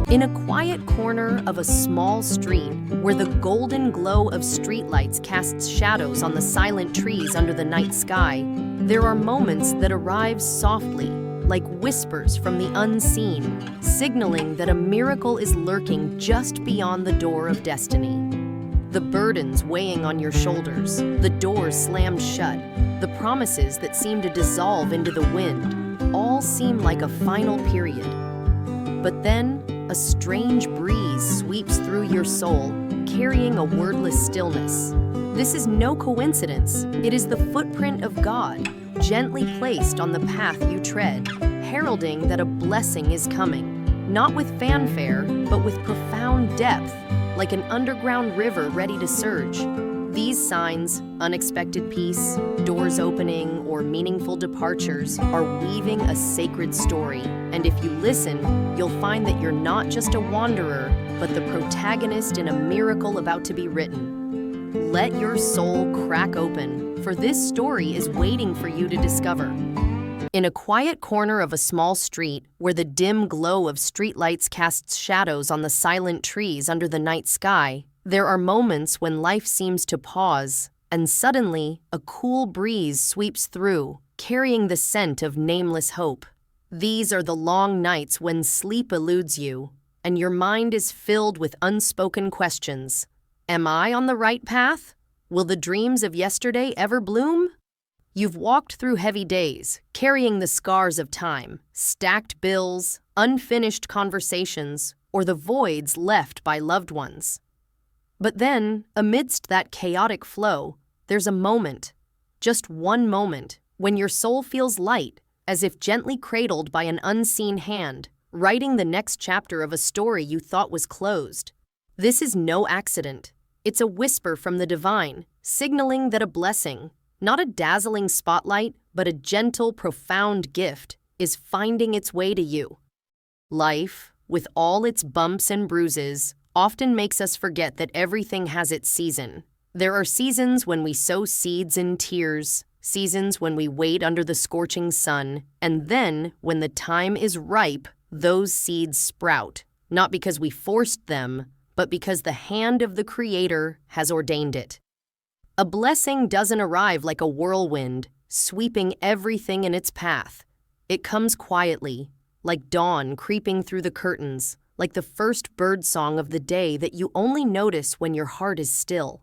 In a quiet corner of a small street, where the golden glow of streetlights casts shadows on the silent trees under the night sky, there are moments that arrive softly, like whispers from the unseen, signaling that a miracle is lurking just beyond the door of destiny. The burdens weighing on your shoulders, the doors slammed shut, the promises that seem to dissolve into the wind, all seem like a final period. But then, a strange breeze sweeps through your soul, carrying a wordless stillness. This is no coincidence. It is the footprint of God, gently placed on the path you tread, heralding that a blessing is coming, not with fanfare, but with profound depth, like an underground river ready to surge. These signs, unexpected peace, doors opening, or meaningful departures, are weaving a sacred story. And if you listen, you'll find that you're not just a wanderer, but the protagonist in a miracle about to be written. Let your soul crack open, for this story is waiting for you to discover. In a quiet corner of a small street, where the dim glow of streetlights casts shadows on the silent trees under the night sky, there are moments when life seems to pause, and suddenly a cool breeze sweeps through, carrying the scent of nameless hope. These are the long nights when sleep eludes you, and your mind is filled with unspoken questions. Am I on the right path? Will the dreams of yesterday ever bloom? You've walked through heavy days, carrying the scars of time, stacked bills, unfinished conversations, or the voids left by loved ones. But then, amidst that chaotic flow, there's a moment, just one moment, when your soul feels light, as if gently cradled by an unseen hand, writing the next chapter of a story you thought was closed. This is no accident. It's a whisper from the divine, signaling that a blessing, not a dazzling spotlight, but a gentle, profound gift, is finding its way to you. Life, with all its bumps and bruises, often makes us forget that everything has its season. There are seasons when we sow seeds in tears, seasons when we wait under the scorching sun, and then, when the time is ripe, those seeds sprout, not because we forced them, but because the hand of the Creator has ordained it. A blessing doesn't arrive like a whirlwind, sweeping everything in its path. It comes quietly, like dawn creeping through the curtains, like the first birdsong of the day that you only notice when your heart is still.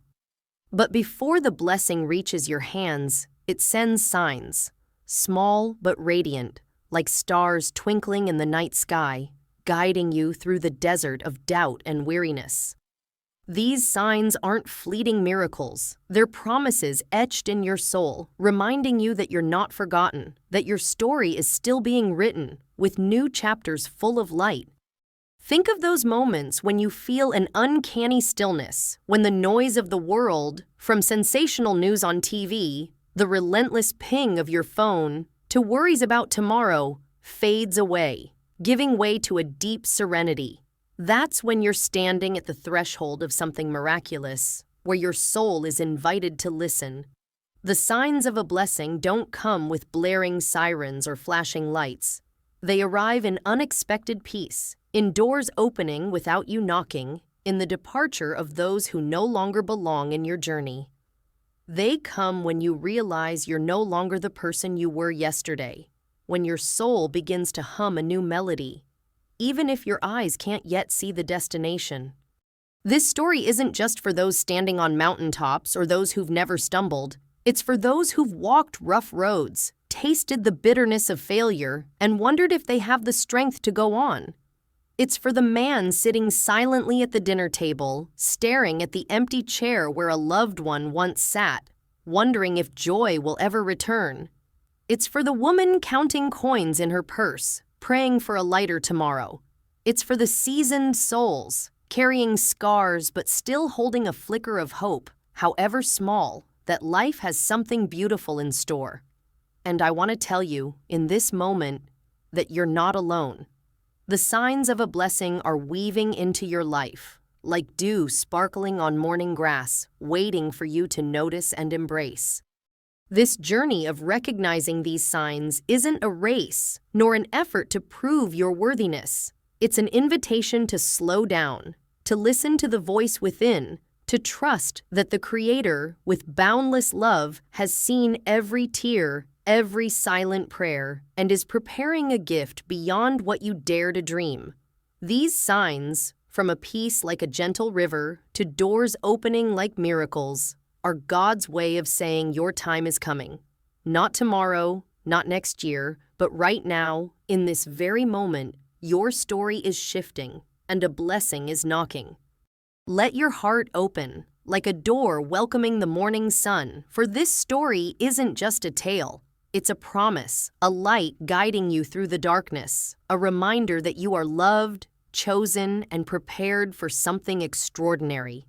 But before the blessing reaches your hands, it sends signs, small but radiant, like stars twinkling in the night sky, guiding you through the desert of doubt and weariness. These signs aren't fleeting miracles. They're promises etched in your soul, reminding you that you're not forgotten, that your story is still being written, with new chapters full of light. Think of those moments when you feel an uncanny stillness, when the noise of the world, from sensational news on TV, the relentless ping of your phone, to worries about tomorrow, fades away, giving way to a deep serenity. That's when you're standing at the threshold of something miraculous, where your soul is invited to listen. The signs of a blessing don't come with blaring sirens or flashing lights. They arrive in unexpected peace, in doors opening without you knocking, in the departure of those who no longer belong in your journey. They come when you realize you're no longer the person you were yesterday, when your soul begins to hum a new melody, even if your eyes can't yet see the destination. This story isn't just for those standing on mountaintops or those who've never stumbled. It's for those who've walked rough roads, tasted the bitterness of failure, and wondered if they have the strength to go on. It's for the man sitting silently at the dinner table, staring at the empty chair where a loved one once sat, wondering if joy will ever return. It's for the woman counting coins in her purse, praying for a lighter tomorrow. It's for the seasoned souls, carrying scars but still holding a flicker of hope, however small, that life has something beautiful in store. And I want to tell you, in this moment, that you're not alone. The signs of a blessing are weaving into your life, like dew sparkling on morning grass, waiting for you to notice and embrace. This journey of recognizing these signs isn't a race, nor an effort to prove your worthiness. It's an invitation to slow down, to listen to the voice within, to trust that the Creator, with boundless love, has seen every tear, every silent prayer, and is preparing a gift beyond what you dare to dream. These signs, from a peace like a gentle river to doors opening like miracles, are God's way of saying your time is coming. Not tomorrow, not next year, but right now, in this very moment, your story is shifting and a blessing is knocking. Let your heart open, like a door welcoming the morning sun, for this story isn't just a tale. It's a promise, a light guiding you through the darkness, a reminder that you are loved, chosen, and prepared for something extraordinary.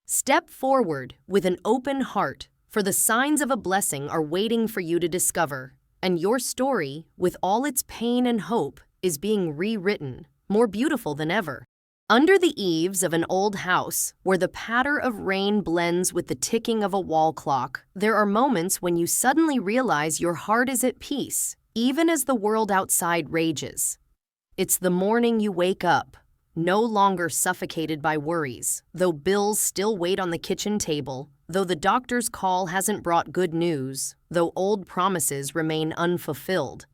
Step forward with an open heart, for the signs of a blessing are waiting for you to discover, and your story, with all its pain and hope, is being rewritten, more beautiful than ever. Under the eaves of an old house, where the patter of rain blends with the ticking of a wall clock, there are moments when you suddenly realize your heart is at peace, even as the world outside rages. It's the morning you wake up, no longer suffocated by worries, though bills still wait on the kitchen table, though the doctor's call hasn't brought good news, though old promises remain unfulfilled.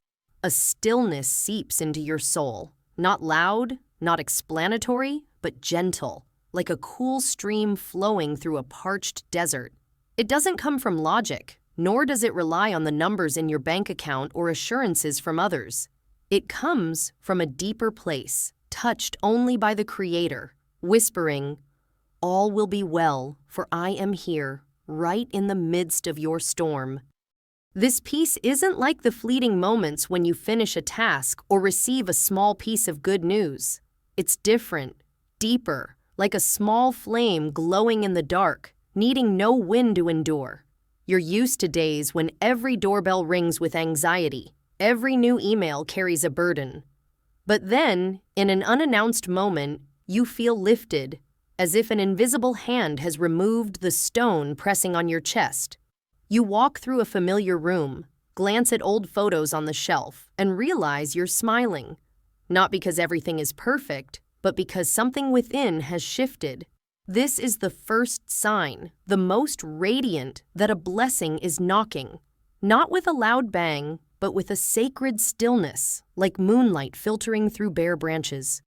A stillness seeps into your soul, not loud, not explanatory, but gentle, like a cool stream flowing through a parched desert. It doesn't come from logic, nor does it rely on the numbers in your bank account or assurances from others. It comes from a deeper place, touched only by the Creator, whispering, "All will be well, for I am here, right in the midst of your storm." This peace isn't like the fleeting moments when you finish a task or receive a small piece of good news. It's different, deeper, like a small flame glowing in the dark, needing no wind to endure. You're used to days when every doorbell rings with anxiety, every new email carries a burden. But then, in an unannounced moment, you feel lifted, as if an invisible hand has removed the stone pressing on your chest. You walk through a familiar room, glance at old photos on the shelf, and realize you're smiling. Not because everything is perfect, but because something within has shifted. This is the first sign, the most radiant, that a blessing is knocking. Not with a loud bang, but with a sacred stillness, like moonlight filtering through bare branches.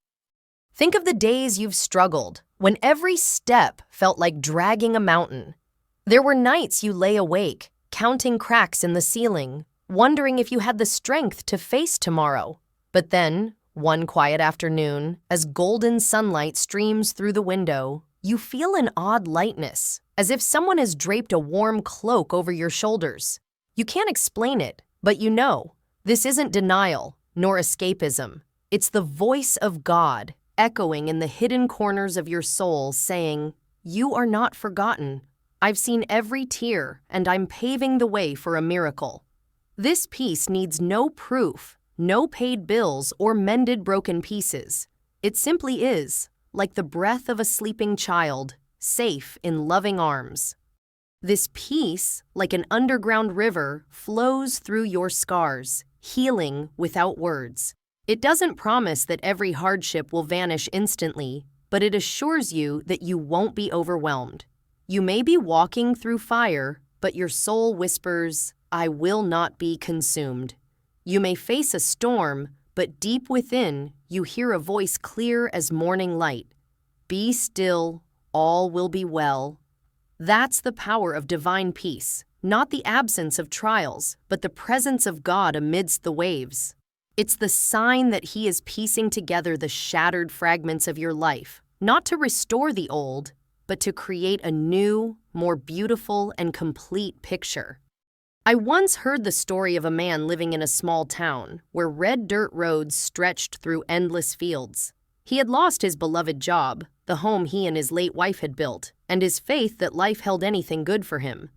Think of the days you've struggled, when every step felt like dragging a mountain. There were nights you lay awake, counting cracks in the ceiling, wondering if you had the strength to face tomorrow. But then, one quiet afternoon, as golden sunlight streams through the window, you feel an odd lightness, as if someone has draped a warm cloak over your shoulders. You can't explain it, but you know, this isn't denial, nor escapism. It's the voice of God, echoing in the hidden corners of your soul, saying, "You are not forgotten. I've seen every tear, and I'm paving the way for a miracle." This peace needs no proof, no paid bills or mended broken pieces. It simply is, like the breath of a sleeping child, safe in loving arms. This peace, like an underground river, flows through your scars, healing without words. It doesn't promise that every hardship will vanish instantly, but it assures you that you won't be overwhelmed. You may be walking through fire, but your soul whispers, "I will not be consumed." You may face a storm, but deep within, you hear a voice clear as morning light. "Be still, all will be well." That's the power of divine peace, not the absence of trials, but the presence of God amidst the waves. It's the sign that He is piecing together the shattered fragments of your life, not to restore the old, but to create a new, more beautiful and complete picture. I once heard the story of a man living in a small town where red dirt roads stretched through endless fields. He had lost his beloved job, the home he and his late wife had built, and his faith that life held anything good for him.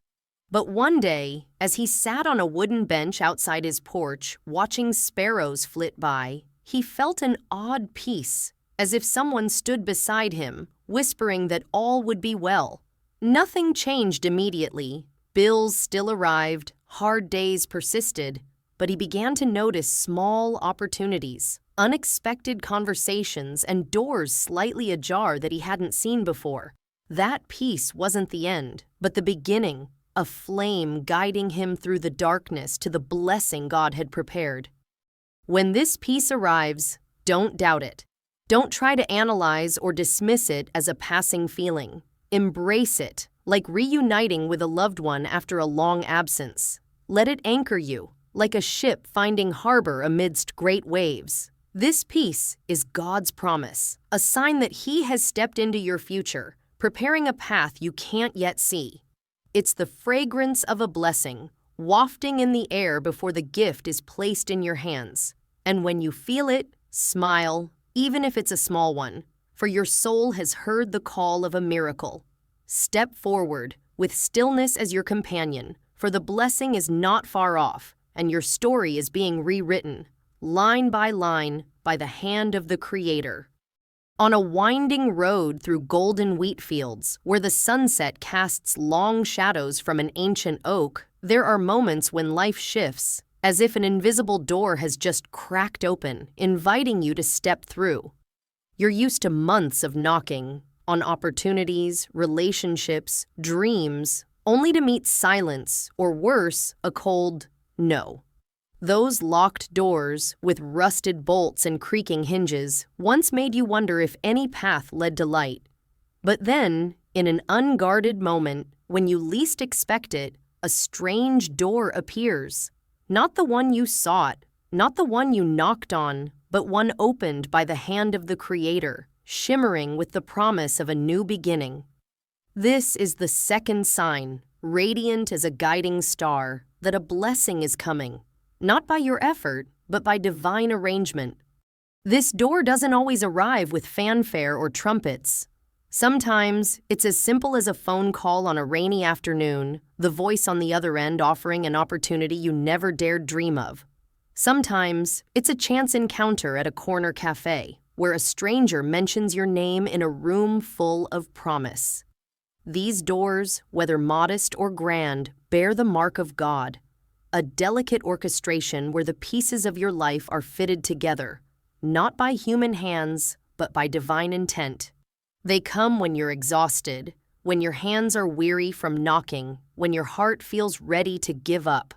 But one day, as he sat on a wooden bench outside his porch, watching sparrows flit by, he felt an odd peace, as if someone stood beside him, whispering that all would be well. Nothing changed immediately. Bills still arrived, hard days persisted, but he began to notice small opportunities, unexpected conversations, and doors slightly ajar that he hadn't seen before. That peace wasn't the end, but the beginning, a flame guiding him through the darkness to the blessing God had prepared. When this peace arrives, don't doubt it. Don't try to analyze or dismiss it as a passing feeling. Embrace it, like reuniting with a loved one after a long absence. Let it anchor you, like a ship finding harbor amidst great waves. This peace is God's promise, a sign that He has stepped into your future, preparing a path you can't yet see. It's the fragrance of a blessing, wafting in the air before the gift is placed in your hands. And when you feel it, smile, even if it's a small one, for your soul has heard the call of a miracle. Step forward, with stillness as your companion, for the blessing is not far off, and your story is being rewritten, line by line, by the hand of the Creator. On a winding road through golden wheat fields, where the sunset casts long shadows from an ancient oak, there are moments when life shifts, as if an invisible door has just cracked open, inviting you to step through. You're used to months of knocking on opportunities, relationships, dreams, only to meet silence, or worse, a cold no. Those locked doors, with rusted bolts and creaking hinges, once made you wonder if any path led to light. But then, in an unguarded moment, when you least expect it, a strange door appears. Not the one you sought, not the one you knocked on, but one opened by the hand of the Creator, shimmering with the promise of a new beginning. This is the second sign, radiant as a guiding star, that a blessing is coming, not by your effort, but by divine arrangement. This door doesn't always arrive with fanfare or trumpets. Sometimes, it's as simple as a phone call on a rainy afternoon, the voice on the other end offering an opportunity you never dared dream of. Sometimes, it's a chance encounter at a corner cafe, where a stranger mentions your name in a room full of promise. These doors, whether modest or grand, bear the mark of God, a delicate orchestration where the pieces of your life are fitted together, not by human hands, but by divine intent. They come when you're exhausted, when your hands are weary from knocking, when your heart feels ready to give up.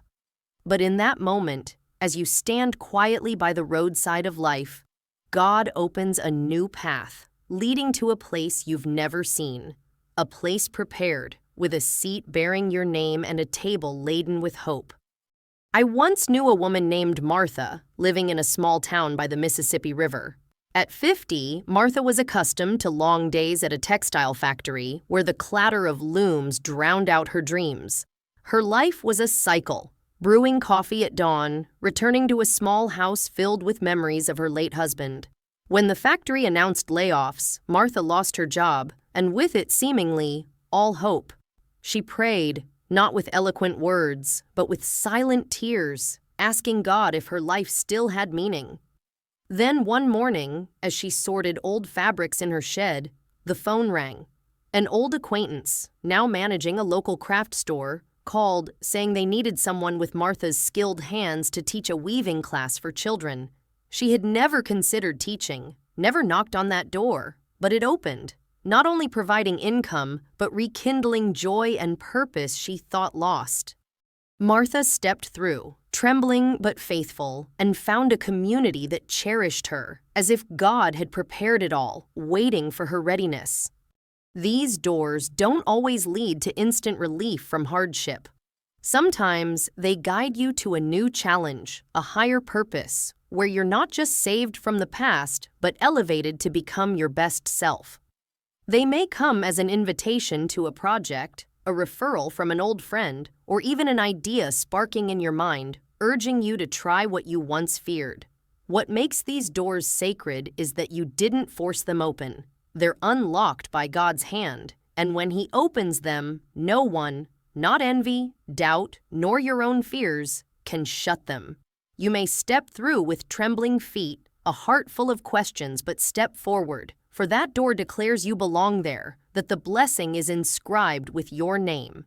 But in that moment, as you stand quietly by the roadside of life, God opens a new path, leading to a place you've never seen, a place prepared, with a seat bearing your name and a table laden with hope. I once knew a woman named Martha, living in a small town by the Mississippi River. At 50, Martha was accustomed to long days at a textile factory where the clatter of looms drowned out her dreams. Her life was a cycle, brewing coffee at dawn, returning to a small house filled with memories of her late husband. When the factory announced layoffs, Martha lost her job, and with it seemingly all hope. She prayed, not with eloquent words, but with silent tears, asking God if her life still had meaning. Then one morning, as she sorted old fabrics in her shed, the phone rang. An old acquaintance, now managing a local craft store, called, saying they needed someone with Martha's skilled hands to teach a weaving class for children. She had never considered teaching, never knocked on that door, but it opened, not only providing income, but rekindling joy and purpose she thought lost. Martha stepped through, trembling but faithful, and found a community that cherished her, as if God had prepared it all, waiting for her readiness. These doors don't always lead to instant relief from hardship. Sometimes they guide you to a new challenge, a higher purpose, where you're not just saved from the past, but elevated to become your best self. They may come as an invitation to a project, a referral from an old friend, or even an idea sparking in your mind, urging you to try what you once feared. What makes these doors sacred is that you didn't force them open. They're unlocked by God's hand, and when He opens them, no one, not envy, doubt, nor your own fears, can shut them. You may step through with trembling feet, a heart full of questions, but step forward, for that door declares you belong there, that the blessing is inscribed with your name.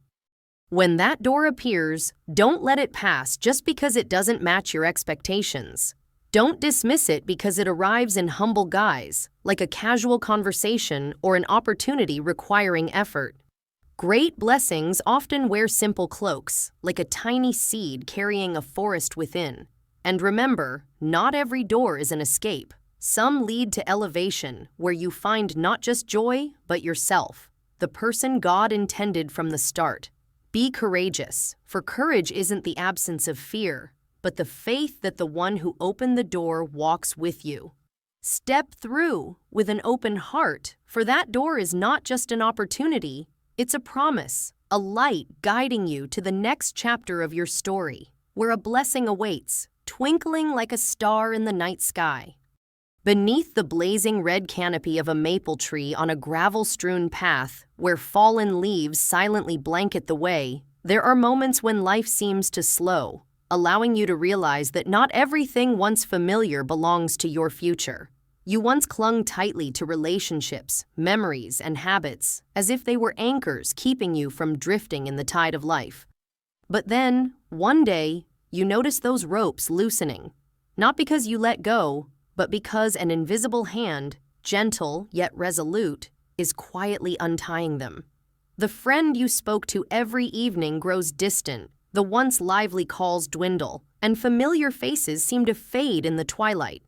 When that door appears, don't let it pass just because it doesn't match your expectations. Don't dismiss it because it arrives in humble guise, like a casual conversation or an opportunity requiring effort. Great blessings often wear simple cloaks, like a tiny seed carrying a forest within. And remember, not every door is an escape. Some lead to elevation, where you find not just joy, but yourself, the person God intended from the start. Be courageous, for courage isn't the absence of fear, but the faith that the one who opened the door walks with you. Step through with an open heart, for that door is not just an opportunity, it's a promise, a light guiding you to the next chapter of your story, where a blessing awaits, twinkling like a star in the night sky. Beneath the blazing red canopy of a maple tree on a gravel-strewn path, where fallen leaves silently blanket the way, there are moments when life seems to slow, allowing you to realize that not everything once familiar belongs to your future. You once clung tightly to relationships, memories, and habits, as if they were anchors keeping you from drifting in the tide of life. But then, one day, you notice those ropes loosening, not because you let go, but because an invisible hand, gentle yet resolute, is quietly untying them. The friend you spoke to every evening grows distant, the once lively calls dwindle, and familiar faces seem to fade in the twilight.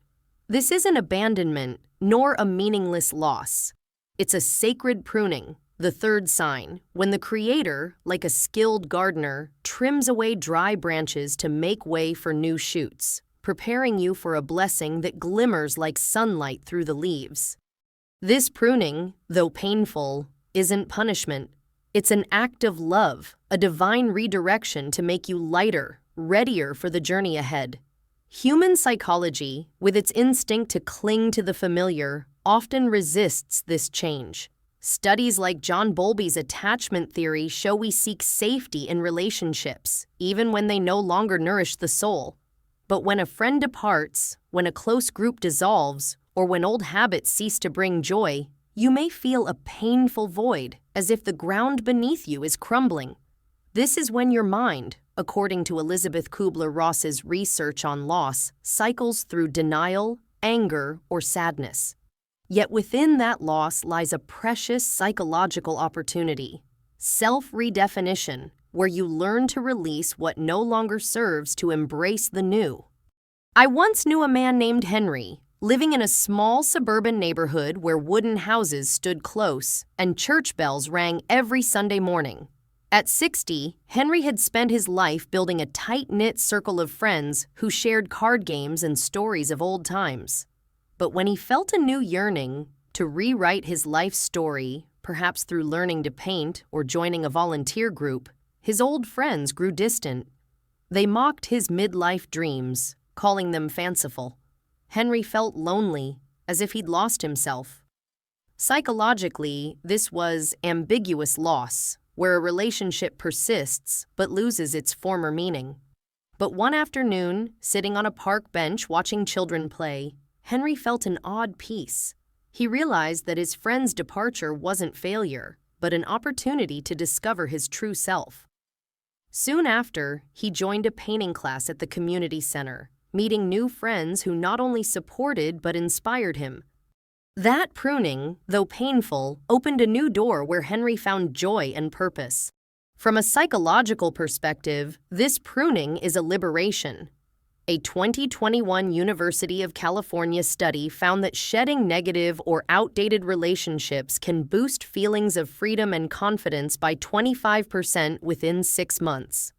This isn't abandonment, nor a meaningless loss. It's a sacred pruning, the third sign, when the Creator, like a skilled gardener, trims away dry branches to make way for new shoots, preparing you for a blessing that glimmers like sunlight through the leaves. This pruning, though painful, isn't punishment. It's an act of love, a divine redirection to make you lighter, readier for the journey ahead. Human psychology, with its instinct to cling to the familiar, often resists this change. Studies like John Bowlby's attachment theory show we seek safety in relationships, even when they no longer nourish the soul. But when a friend departs, when a close group dissolves, or when old habits cease to bring joy, you may feel a painful void, as if the ground beneath you is crumbling. This is when your mind, according to Elizabeth Kubler-Ross's research on loss, cycles through denial, anger, or sadness. Yet within that loss lies a precious psychological opportunity, self-redefinition, where you learn to release what no longer serves to embrace the new. I once knew a man named Henry, living in a small suburban neighborhood where wooden houses stood close and church bells rang every Sunday morning. At 60, Henry had spent his life building a tight-knit circle of friends who shared card games and stories of old times. But when he felt a new yearning to rewrite his life story, perhaps through learning to paint or joining a volunteer group, his old friends grew distant. They mocked his midlife dreams, calling them fanciful. Henry felt lonely, as if he'd lost himself. Psychologically, this was ambiguous loss, where a relationship persists but loses its former meaning. But one afternoon, sitting on a park bench watching children play, Henry felt an odd peace. He realized that his friend's departure wasn't failure, but an opportunity to discover his true self. Soon after, he joined a painting class at the community center, meeting new friends who not only supported but inspired him. That pruning, though painful, opened a new door where Henry found joy and purpose. From a psychological perspective, this pruning is a liberation. A 2021 University of California study found that shedding negative or outdated relationships can boost feelings of freedom and confidence by 25% within 6 months.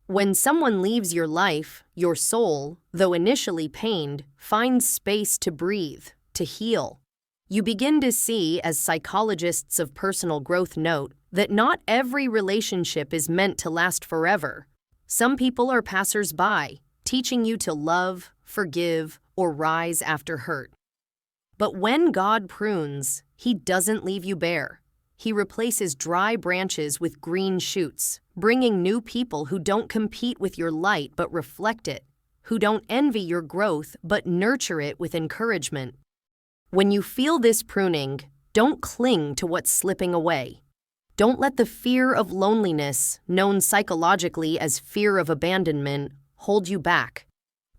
When someone leaves your life, your soul, though initially pained, finds space to breathe, to heal. You begin to see, as psychologists of personal growth note, that not every relationship is meant to last forever. Some people are passers-by, teaching you to love, forgive, or rise after hurt. But when God prunes, He doesn't leave you bare. He replaces dry branches with green shoots, bringing new people who don't compete with your light but reflect it, who don't envy your growth but nurture it with encouragement. When you feel this pruning, don't cling to what's slipping away. Don't let the fear of loneliness, known psychologically as fear of abandonment, hold you back.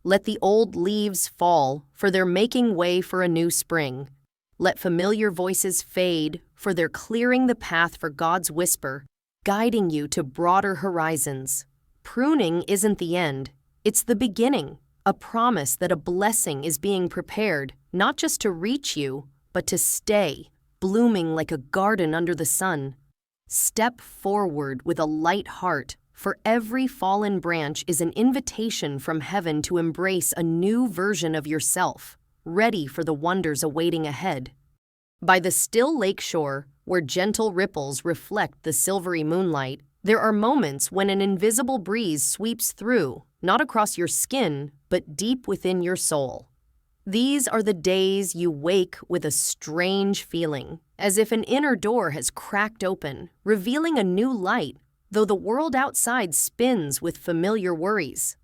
Let the old leaves fall, for they're making way for a new spring. Let familiar voices fade, for they're clearing the path for God's whisper, guiding you to broader horizons. Pruning isn't the end, it's the beginning, a promise that a blessing is being prepared, not just to reach you, but to stay, blooming like a garden under the sun. Step forward with a light heart, for every fallen branch is an invitation from heaven to embrace a new version of yourself, ready for the wonders awaiting ahead. By the still lake shore, where gentle ripples reflect the silvery moonlight, there are moments when an invisible breeze sweeps through, not across your skin, but deep within your soul. These are the days you wake with a strange feeling, as if an inner door has cracked open, revealing a new light, though the world outside spins with familiar worries.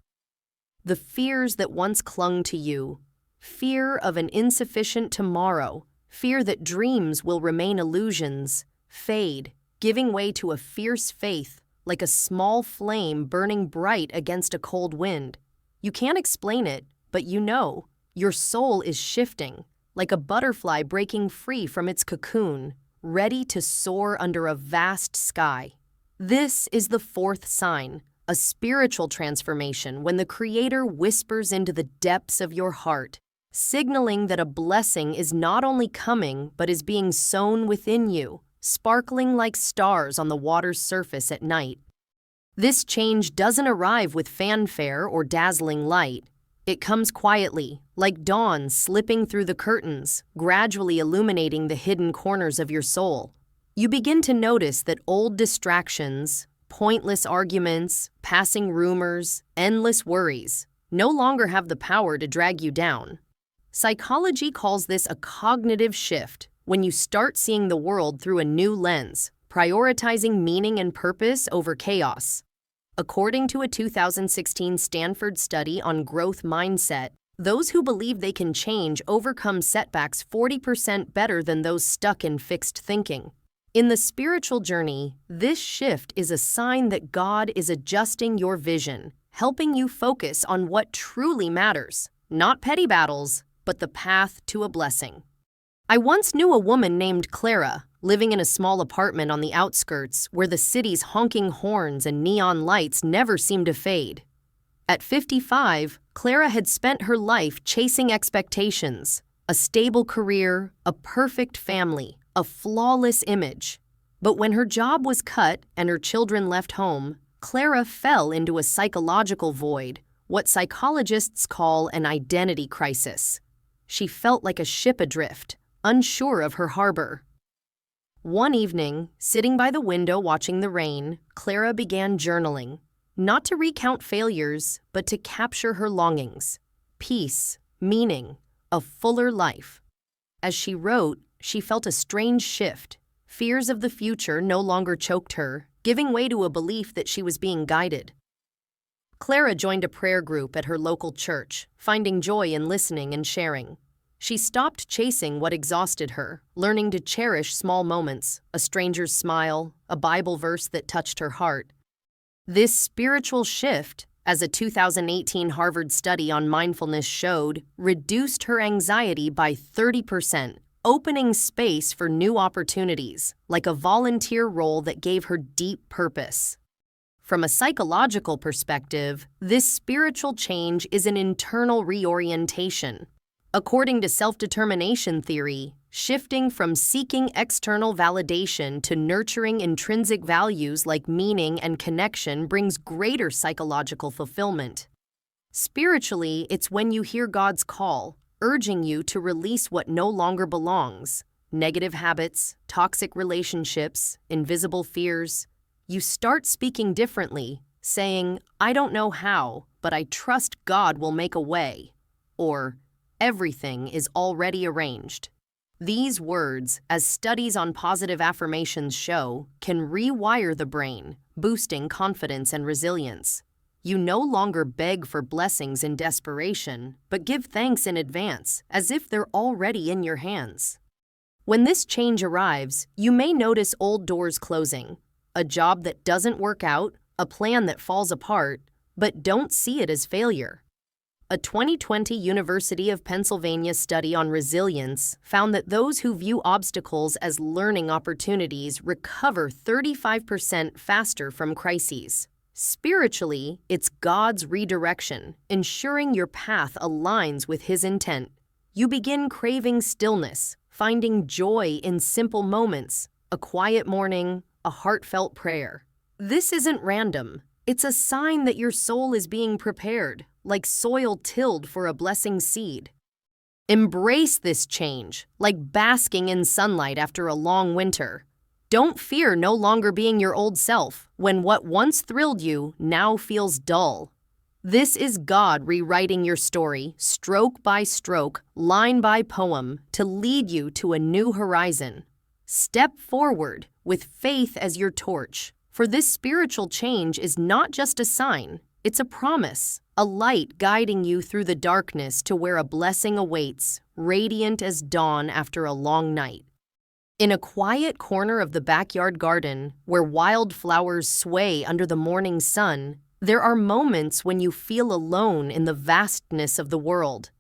The fears that once clung to you, fear of an insufficient tomorrow, fear that dreams will remain illusions, fade, giving way to a fierce faith, like a small flame burning bright against a cold wind. You can't explain it, but you know. Your soul is shifting, like a butterfly breaking free from its cocoon, ready to soar under a vast sky. This is the fourth sign, a spiritual transformation when the Creator whispers into the depths of your heart, signaling that a blessing is not only coming but is being sown within you, sparkling like stars on the water's surface at night. This change doesn't arrive with fanfare or dazzling light. It comes quietly, like dawn slipping through the curtains, gradually illuminating the hidden corners of your soul. You begin to notice that old distractions, pointless arguments, passing rumors, endless worries, no longer have the power to drag you down. Psychology calls this a cognitive shift, when you start seeing the world through a new lens, prioritizing meaning and purpose over chaos. According to a 2016 Stanford study on growth mindset, those who believe they can change overcome setbacks 40% better than those stuck in fixed thinking. In the spiritual journey, this shift is a sign that God is adjusting your vision, helping you focus on what truly matters, not petty battles, but the path to a blessing. I once knew a woman named Clara, living in a small apartment on the outskirts where the city's honking horns and neon lights never seemed to fade. At 55, Clara had spent her life chasing expectations, a stable career, a perfect family, a flawless image. But when her job was cut and her children left home, Clara fell into a psychological void, what psychologists call an identity crisis. She felt like a ship adrift, unsure of her harbor. One evening, sitting by the window watching the rain, Clara began journaling, not to recount failures, but to capture her longings, peace, meaning, a fuller life. As she wrote, she felt a strange shift. Fears of the future no longer choked her, giving way to a belief that she was being guided. Clara joined a prayer group at her local church, finding joy in listening and sharing. She stopped chasing what exhausted her, learning to cherish small moments, a stranger's smile, a Bible verse that touched her heart. This spiritual shift, as a 2018 Harvard study on mindfulness showed, reduced her anxiety by 30%, opening space for new opportunities, like a volunteer role that gave her deep purpose. From a psychological perspective, this spiritual change is an internal reorientation. According to self-determination theory, shifting from seeking external validation to nurturing intrinsic values like meaning and connection brings greater psychological fulfillment. Spiritually, it's when you hear God's call, urging you to release what no longer belongs, negative habits, toxic relationships, invisible fears. You start speaking differently, saying, "I don't know how, but I trust God will make a way," or "Everything is already arranged." These words, as studies on positive affirmations show, can rewire the brain, boosting confidence and resilience. You no longer beg for blessings in desperation, but give thanks in advance, as if they're already in your hands. When this change arrives, you may notice old doors closing, a job that doesn't work out, a plan that falls apart, but don't see it as failure. A 2020 University of Pennsylvania study on resilience found that those who view obstacles as learning opportunities recover 35% faster from crises. Spiritually, it's God's redirection, ensuring your path aligns with His intent. You begin craving stillness, finding joy in simple moments, a quiet morning, a heartfelt prayer. This isn't random. It's a sign that your soul is being prepared, like soil tilled for a blessing seed. Embrace this change, like basking in sunlight after a long winter. Don't fear no longer being your old self when what once thrilled you now feels dull. This is God rewriting your story, stroke by stroke, line by poem, to lead you to a new horizon. Step forward with faith as your torch, for this spiritual change is not just a sign, it's a promise, a light guiding you through the darkness to where a blessing awaits, radiant as dawn after a long night. In a quiet corner of the backyard garden, where wildflowers sway under the morning sun, there are moments when you feel alone in the vastness of the world.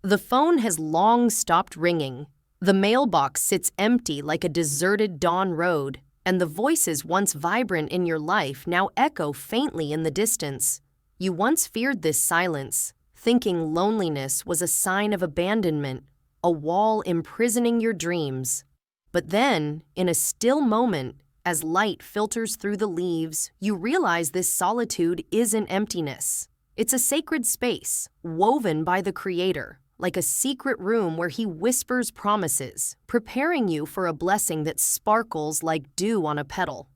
The phone has long stopped ringing. The mailbox sits empty like a deserted dawn road, and the voices once vibrant in your life now echo faintly in the distance. You once feared this silence, thinking loneliness was a sign of abandonment, a wall imprisoning your dreams. But then, in a still moment, as light filters through the leaves, you realize this solitude isn't emptiness. It's a sacred space, woven by the Creator, like a secret room where He whispers promises, preparing you for a blessing that sparkles like dew on a petal.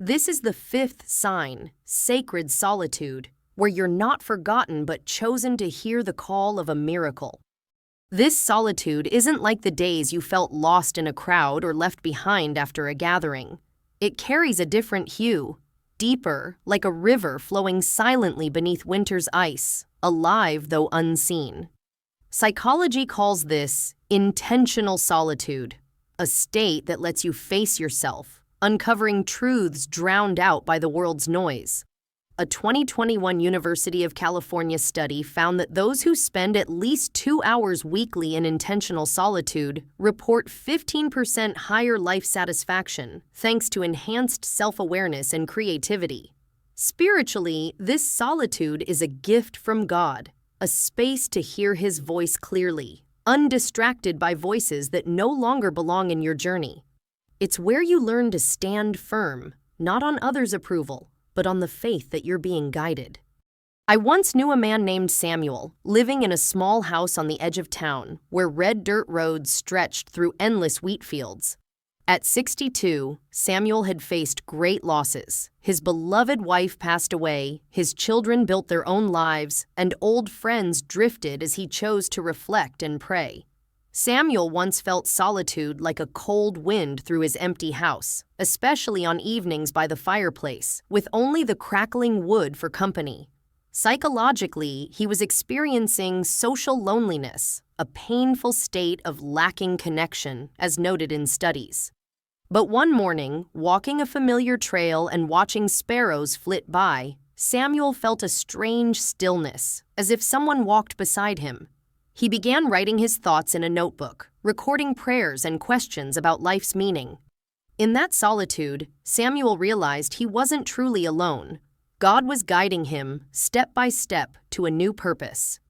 This is the fifth sign, sacred solitude, where you're not forgotten but chosen to hear the call of a miracle. This solitude isn't like the days you felt lost in a crowd or left behind after a gathering. It carries a different hue, deeper, like a river flowing silently beneath winter's ice, alive though unseen. Psychology calls this intentional solitude, a state that lets you face yourself, uncovering truths drowned out by the world's noise. A 2021 University of California study found that those who spend at least 2 hours weekly in intentional solitude report 15% higher life satisfaction, thanks to enhanced self-awareness and creativity. Spiritually, this solitude is a gift from God, a space to hear His voice clearly, undistracted by voices that no longer belong in your journey. It's where you learn to stand firm, not on others' approval, but on the faith that you're being guided. I once knew a man named Samuel, living in a small house on the edge of town, where red dirt roads stretched through endless wheat fields. At 62, Samuel had faced great losses. His beloved wife passed away, his children built their own lives, and old friends drifted as he chose to reflect and pray. Samuel once felt solitude like a cold wind through his empty house, especially on evenings by the fireplace, with only the crackling wood for company. Psychologically, he was experiencing social loneliness, a painful state of lacking connection, as noted in studies. But one morning, walking a familiar trail and watching sparrows flit by, Samuel felt a strange stillness, as if someone walked beside him. He began writing his thoughts in a notebook, recording prayers and questions about life's meaning. In that solitude, Samuel realized he wasn't truly alone. God was guiding him, step by step, to a new purpose.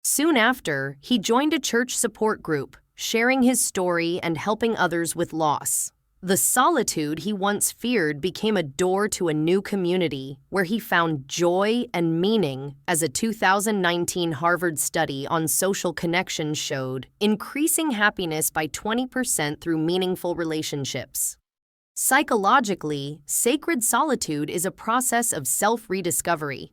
Soon after, he joined a church support group, sharing his story and helping others with loss. The solitude he once feared became a door to a new community where he found joy and meaning, as a 2019 Harvard study on social connections showed, increasing happiness by 20% through meaningful relationships. Psychologically, sacred solitude is a process of self-rediscovery.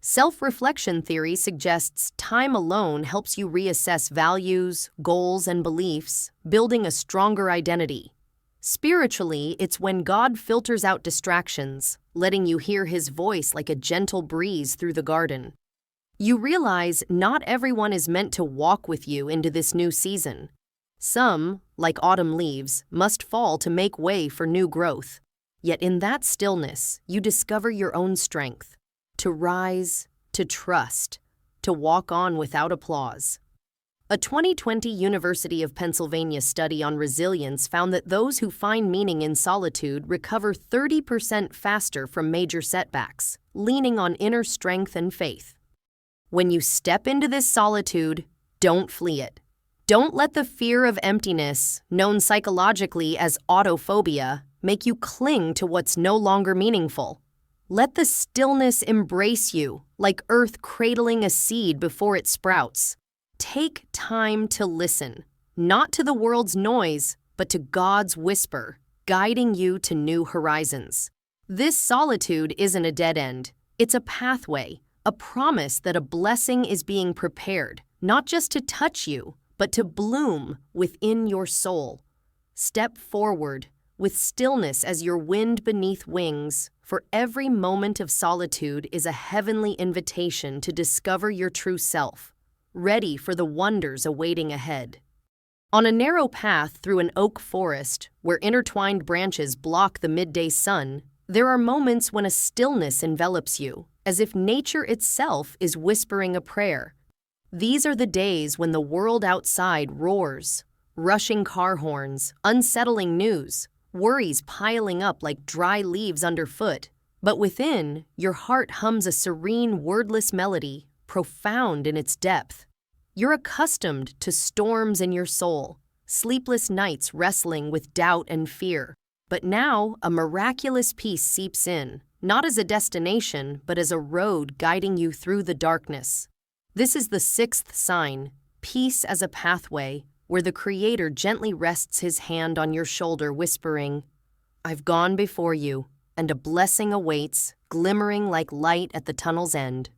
Self-reflection theory suggests time alone helps you reassess values, goals, and beliefs, building a stronger identity. Spiritually, it's when God filters out distractions, letting you hear His voice like a gentle breeze through the garden. You realize not everyone is meant to walk with you into this new season. Some, like autumn leaves, must fall to make way for new growth. Yet in that stillness, you discover your own strength. To rise, to trust, to walk on without applause. A 2020 University of Pennsylvania study on resilience found that those who find meaning in solitude recover 30% faster from major setbacks, leaning on inner strength and faith. When you step into this solitude, don't flee it. Don't let the fear of emptiness, known psychologically as autophobia, make you cling to what's no longer meaningful. Let the stillness embrace you, like earth cradling a seed before it sprouts. Take time to listen, not to the world's noise, but to God's whisper, guiding you to new horizons. This solitude isn't a dead end. It's a pathway, a promise that a blessing is being prepared, not just to touch you, but to bloom within your soul. Step forward, with stillness as your wind beneath wings, for every moment of solitude is a heavenly invitation to discover your true self, ready for the wonders awaiting ahead. On a narrow path through an oak forest, where intertwined branches block the midday sun, there are moments when a stillness envelops you, as if nature itself is whispering a prayer. These are the days when the world outside roars, rushing car horns, unsettling news, worries piling up like dry leaves underfoot. But within, your heart hums a serene, wordless melody, profound in its depth. You're accustomed to storms in your soul, sleepless nights wrestling with doubt and fear. But now, a miraculous peace seeps in, not as a destination, but as a road guiding you through the darkness. This is the sixth sign, peace as a pathway, where the Creator gently rests His hand on your shoulder, whispering, "I've gone before you, and a blessing awaits, glimmering like light at the tunnel's end."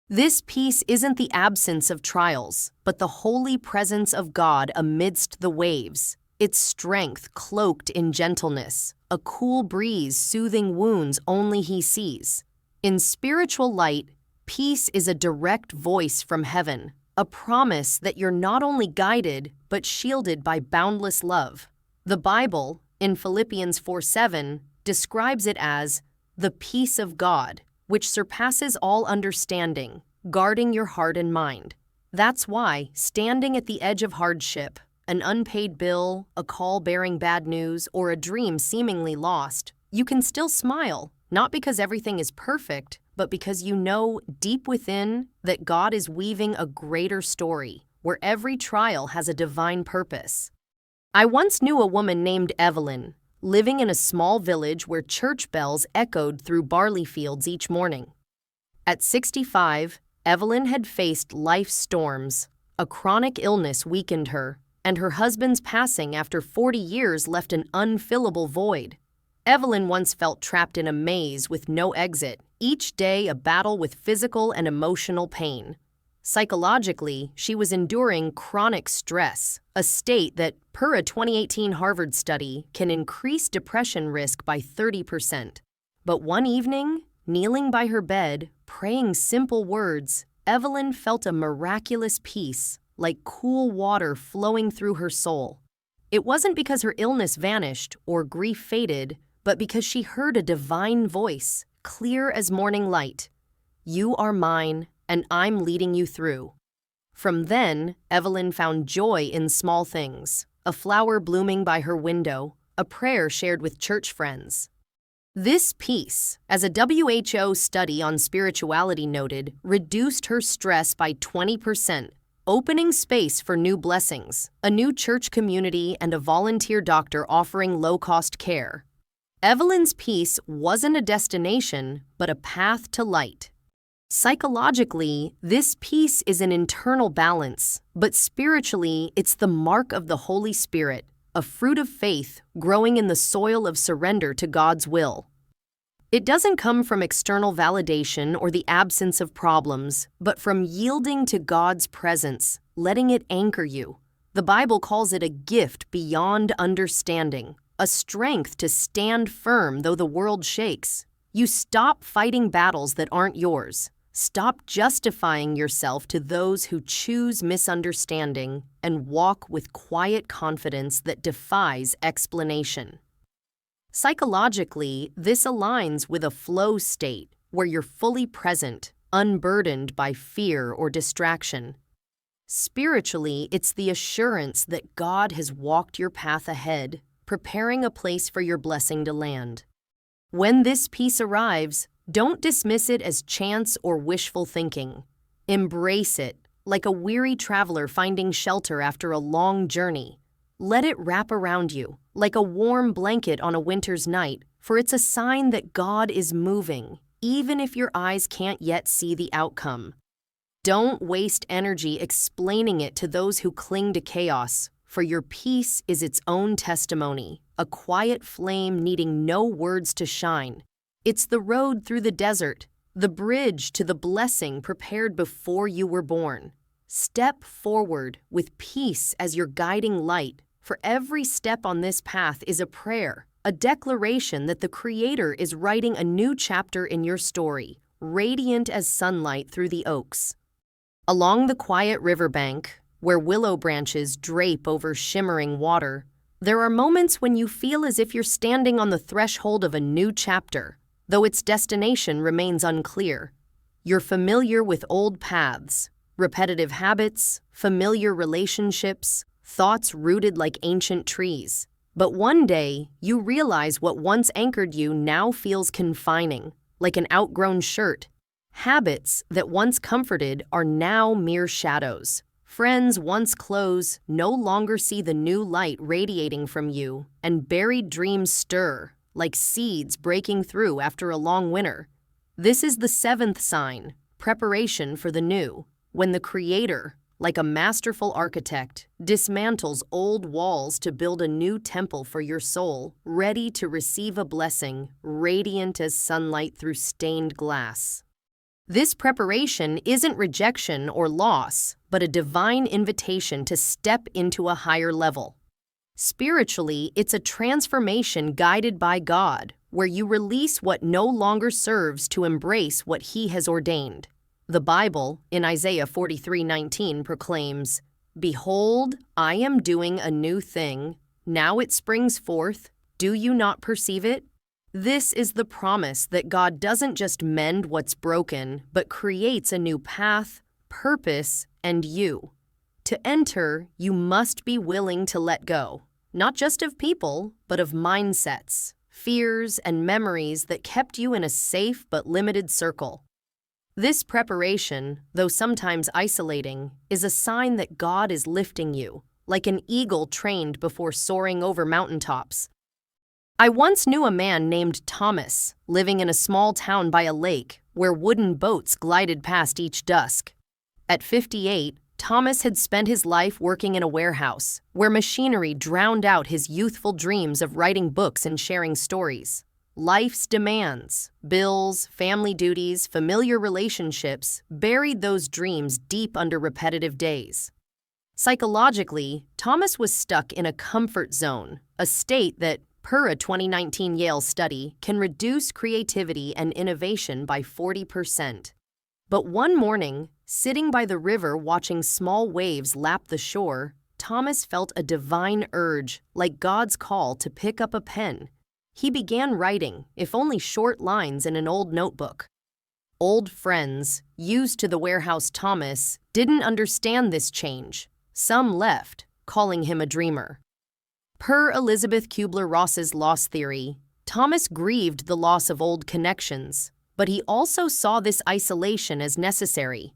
This peace isn't the absence of trials, but the holy presence of God amidst the waves, its strength cloaked in gentleness, a cool breeze soothing wounds only He sees. In spiritual light, peace is a direct voice from heaven, a promise that you're not only guided, but shielded by boundless love. The Bible, in Philippians 4:7, describes it as the peace of God, which surpasses all understanding, guarding your heart and mind. That's why, standing at the edge of hardship, an unpaid bill, a call bearing bad news, or a dream seemingly lost, you can still smile, not because everything is perfect, but because you know deep within that God is weaving a greater story, where every trial has a divine purpose. I once knew a woman named Evelyn, living in a small village where church bells echoed through barley fields each morning. At 65, Evelyn had faced life's storms. A chronic illness weakened her, and her husband's passing after 40 years left an unfillable void. Evelyn once felt trapped in a maze with no exit, each day a battle with physical and emotional pain. Psychologically, she was enduring chronic stress, a state that, per a 2018 Harvard study, can increase depression risk by 30%. But one evening, kneeling by her bed, praying simple words, Evelyn felt a miraculous peace, like cool water flowing through her soul. It wasn't because her illness vanished or grief faded, but because she heard a divine voice, clear as morning light. "You are mine, and I'm leading you through." From then, Evelyn found joy in small things, a flower blooming by her window, a prayer shared with church friends. This peace, as a WHO study on spirituality noted, reduced her stress by 20%, opening space for new blessings, a new church community, and a volunteer doctor offering low-cost care. Evelyn's peace wasn't a destination, but a path to light. Psychologically, this peace is an internal balance, but spiritually, it's the mark of the Holy Spirit, a fruit of faith growing in the soil of surrender to God's will. It doesn't come from external validation or the absence of problems, but from yielding to God's presence, letting it anchor you. The Bible calls it a gift beyond understanding, a strength to stand firm though the world shakes. You stop fighting battles that aren't yours. Stop justifying yourself to those who choose misunderstanding and walk with quiet confidence that defies explanation. Psychologically, this aligns with a flow state where you're fully present, unburdened by fear or distraction. Spiritually, it's the assurance that God has walked your path ahead, preparing a place for your blessing to land. When this peace arrives, don't dismiss it as chance or wishful thinking. Embrace it, like a weary traveler finding shelter after a long journey. Let it wrap around you, like a warm blanket on a winter's night, for it's a sign that God is moving, even if your eyes can't yet see the outcome. Don't waste energy explaining it to those who cling to chaos, for your peace is its own testimony, a quiet flame needing no words to shine. It's the road through the desert, the bridge to the blessing prepared before you were born. Step forward with peace as your guiding light, for every step on this path is a prayer, a declaration that the Creator is writing a new chapter in your story, radiant as sunlight through the oaks. Along the quiet riverbank, where willow branches drape over shimmering water, there are moments when you feel as if you're standing on the threshold of a new chapter, though its destination remains unclear. You're familiar with old paths, repetitive habits, familiar relationships, thoughts rooted like ancient trees. But one day, you realize what once anchored you now feels confining, like an outgrown shirt. Habits that once comforted are now mere shadows. Friends once close no longer see the new light radiating from you, and buried dreams stir, like seeds breaking through after a long winter. This is the seventh sign, preparation for the new, when the Creator, like a masterful architect, dismantles old walls to build a new temple for your soul, ready to receive a blessing, radiant as sunlight through stained glass. This preparation isn't rejection or loss, but a divine invitation to step into a higher level. Spiritually, it's a transformation guided by God, where you release what no longer serves to embrace what He has ordained. The Bible, in Isaiah 43:19, proclaims, "Behold, I am doing a new thing. Now it springs forth. Do you not perceive it?" This is the promise that God doesn't just mend what's broken, but creates a new path, purpose, and you. To enter, you must be willing to let go, not just of people, but of mindsets, fears, and memories that kept you in a safe but limited circle. This preparation, though sometimes isolating, is a sign that God is lifting you, like an eagle trained before soaring over mountaintops. I once knew a man named Thomas, living in a small town by a lake, where wooden boats glided past each dusk. At 58, Thomas had spent his life working in a warehouse, where machinery drowned out his youthful dreams of writing books and sharing stories. Life's demands, bills, family duties, familiar relationships buried those dreams deep under repetitive days. Psychologically, Thomas was stuck in a comfort zone, a state that, per a 2019 Yale study, can reduce creativity and innovation by 40%. But one morning, sitting by the river watching small waves lap the shore, Thomas felt a divine urge, like God's call to pick up a pen. He began writing, if only short lines in an old notebook. Old friends, used to the warehouse Thomas, didn't understand this change. Some left, calling him a dreamer. Per Elizabeth Kubler-Ross's loss theory, Thomas grieved the loss of old connections, but he also saw this isolation as necessary.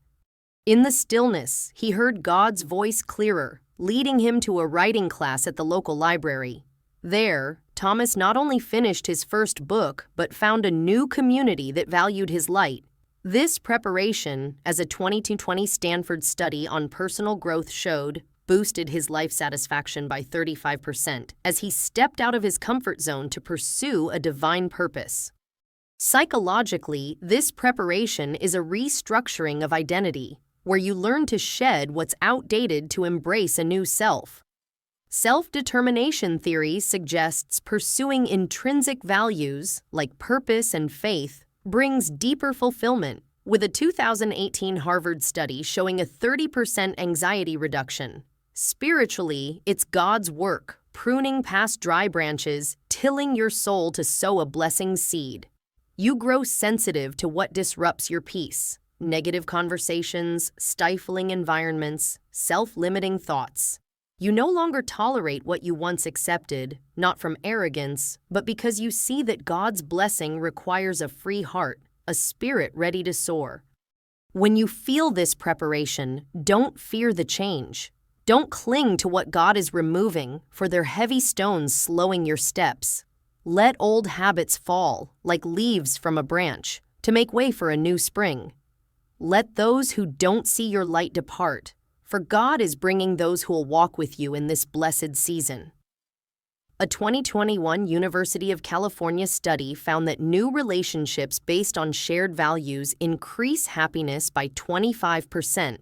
In the stillness, he heard God's voice clearer, leading him to a writing class at the local library. There, Thomas not only finished his first book, but found a new community that valued his light. This preparation, as a 2020 Stanford study on personal growth showed, boosted his life satisfaction by 35% as he stepped out of his comfort zone to pursue a divine purpose. Psychologically, this preparation is a restructuring of identity, where you learn to shed what's outdated to embrace a new self. Self-determination theory suggests pursuing intrinsic values, like purpose and faith, brings deeper fulfillment, with a 2018 Harvard study showing a 30% anxiety reduction. Spiritually, it's God's work, pruning past dry branches, tilling your soul to sow a blessing seed. You grow sensitive to what disrupts your peace: negative conversations, stifling environments, self-limiting thoughts. You no longer tolerate what you once accepted, not from arrogance, but because you see that God's blessing requires a free heart, a spirit ready to soar. When you feel this preparation, don't fear the change. Don't cling to what God is removing, for they're heavy stones slowing your steps. Let old habits fall, like leaves from a branch, to make way for a new spring. Let those who don't see your light depart, for God is bringing those who will walk with you in this blessed season. A 2021 University of California study found that new relationships based on shared values increase happiness by 25%.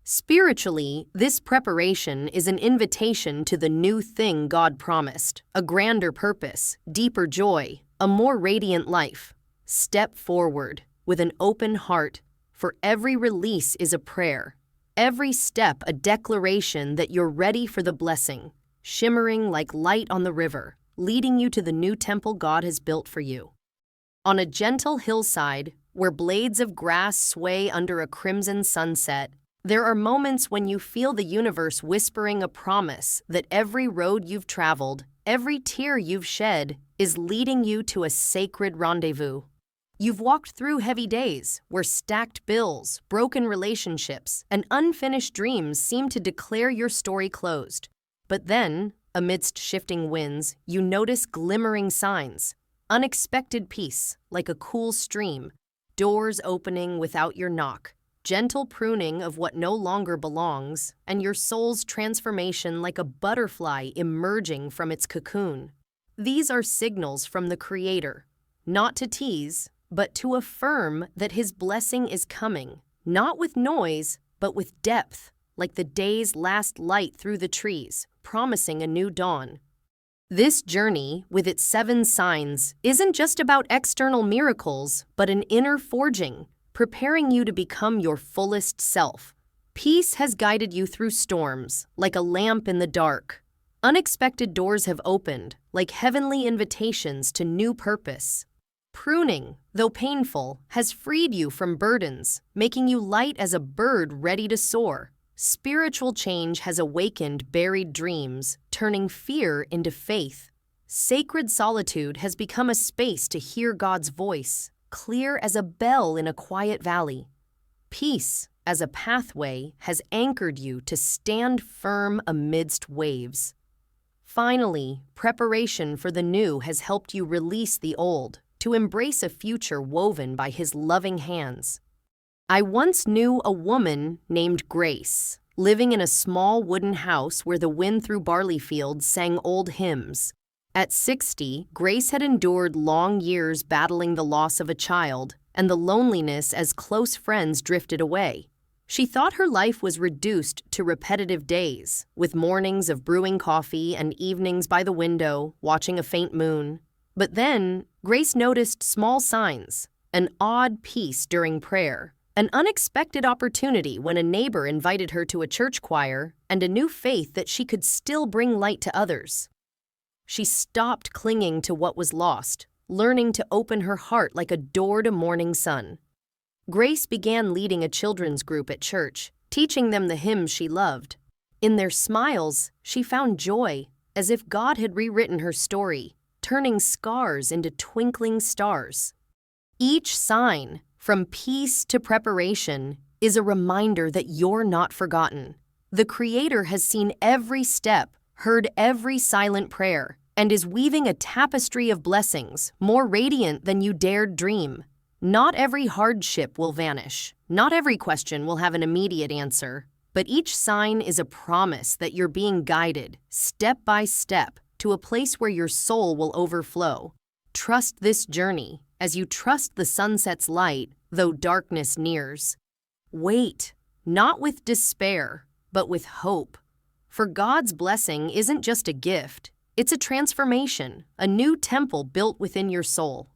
Spiritually, this preparation is an invitation to the new thing God promised: a grander purpose, deeper joy, a more radiant life. Step forward with an open heart, for every release is a prayer, every step a declaration that you're ready for the blessing, shimmering like light on the river, leading you to the new temple God has built for you. On a gentle hillside, where blades of grass sway under a crimson sunset, there are moments when you feel the universe whispering a promise that every road you've traveled, every tear you've shed, is leading you to a sacred rendezvous. You've walked through heavy days where stacked bills, broken relationships, and unfinished dreams seem to declare your story closed. But then, amidst shifting winds, you notice glimmering signs: unexpected peace, like a cool stream, doors opening without your knock, gentle pruning of what no longer belongs, and your soul's transformation like a butterfly emerging from its cocoon. These are signals from the Creator, not to tease, but to affirm that His blessing is coming, not with noise, but with depth, like the day's last light through the trees, promising a new dawn. This journey, with its 7 signs, isn't just about external miracles, but an inner forging, preparing you to become your fullest self. Peace has guided you through storms, like a lamp in the dark. Unexpected doors have opened, like heavenly invitations to new purpose. Pruning, though painful, has freed you from burdens, making you light as a bird ready to soar. Spiritual change has awakened buried dreams, turning fear into faith. Sacred solitude has become a space to hear God's voice, clear as a bell in a quiet valley. Peace, as a pathway, has anchored you to stand firm amidst waves. Finally, preparation for the new has helped you release the old, to embrace a future woven by His loving hands. I once knew a woman named Grace, living in a small wooden house where the wind through barley fields sang old hymns. At 60, Grace had endured long years battling the loss of a child and the loneliness as close friends drifted away. She thought her life was reduced to repetitive days, with mornings of brewing coffee and evenings by the window, watching a faint moon. But then, Grace noticed small signs: an odd peace during prayer, an unexpected opportunity when a neighbor invited her to a church choir, and a new faith that she could still bring light to others. She stopped clinging to what was lost, learning to open her heart like a door to morning sun. Grace began leading a children's group at church, teaching them the hymns she loved. In their smiles, she found joy, as if God had rewritten her story, turning scars into twinkling stars. Each sign, from peace to preparation, is a reminder that you're not forgotten. The Creator has seen every step, heard every silent prayer, and is weaving a tapestry of blessings more radiant than you dared dream. Not every hardship will vanish. Not every question will have an immediate answer. But each sign is a promise that you're being guided, step by step, to a place where your soul will overflow. Trust this journey, as you trust the sunset's light, though darkness nears. Wait, not with despair, but with hope. For God's blessing isn't just a gift, it's a transformation, a new temple built within your soul.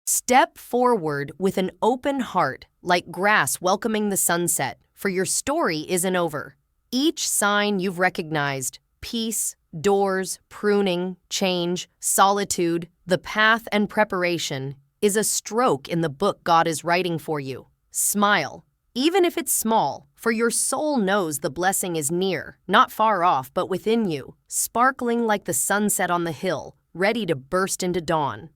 Step forward with an open heart, like grass welcoming the sunset, for your story isn't over. Each sign you've recognized, peace, doors, pruning, change, solitude, the path and preparation, is a stroke in the book God is writing for you. Smile, even if it's small, for your soul knows the blessing is near, not far off, but within you, sparkling like the sunset on the hill, ready to burst into dawn.